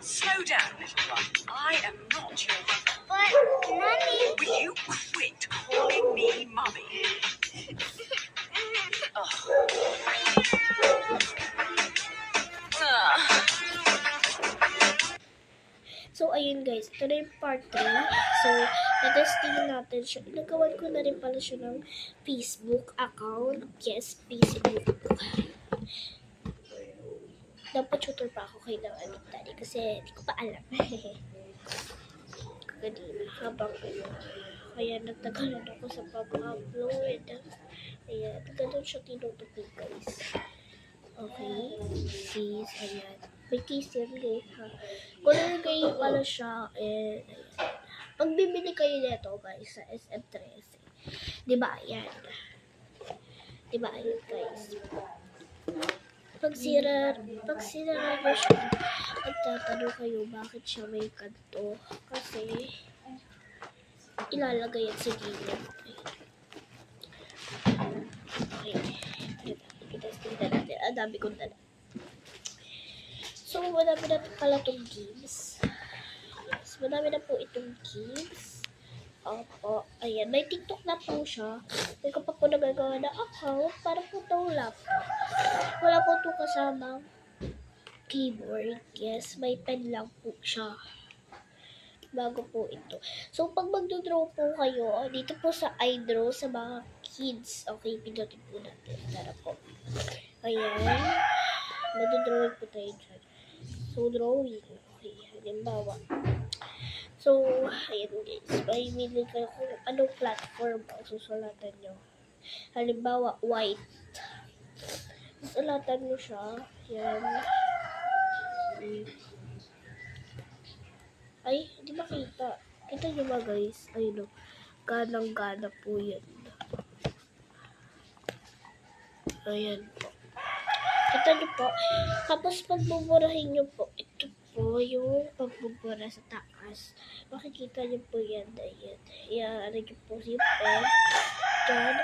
Slow down, little one. I am not your mother. But, Mommy... Will you quit calling me Mummy? So, ayun guys, ito na yung part 3. So, natestingin natin siya. Nagawan ko na rin pala siya ng Facebook account. Yes, Facebook. Dapat tutor pa ako kay Anik Daddy kasi hindi ko pa alam. Kanina, habang kaya natagalan ako sa pag-upload. Ayan, ganun siya tinutupi guys. Okay, sis, ayan. May case yan guys ha. Kung nalagay pala siya, ayan. Pag bibili kayo nito guys sa SM13, diba ayan. Diba ayan guys. Pag sira nyo siya, magtatanong kayo bakit siya may kanto. Kasi, ilalagay yan sa gilid. Okay. Testing na natin. Ang dami kong dala. So, madami na pala itong games. Yes, madami na po itong games. Opo. Ayan, may TikTok na po siya. May kapag po nagagawa na account, para po itong laptop. Wala po ito kasamang keyboard. Yes, may pen lang po siya. Bago po ito. So, pag magdodraw po kayo, dito po sa iDraw sa mga kids. Okay, pinutin po natin. Tara po. Ayan. Magdodrawing po tayo dyan. So, drawing. Okay, halimbawa. So, ayan guys. Mamili kayo kung anong platform ang susulatan nyo. Halimbawa, white. Susulatan nyo siya. Ayan. Ay, hindi makita. Kita nyo ba guys? Ayun o. Ganang-gana po yan. Ayan po. Kita nyo po. Tapos pagbuburahin nyo po, ito po yung pagbubura sa taas. Makikita nyo po yan. Ayan. Ayan. Ano nyo po si pen. Diyan.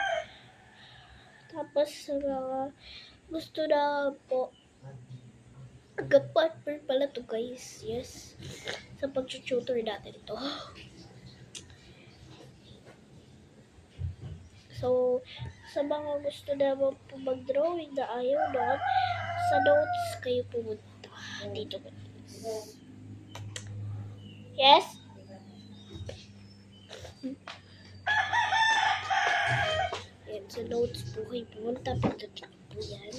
Tapos sa mga gusto na po partner pala to guys. Yes. Sa pag-tutor natin ito. So, sa mga gusto naman po mag-drawing na ayaw doon, sa notes kayo pumunta. Dito guys. Yes? Yan, sa notes po kayo pumunta. Pindutin po yan.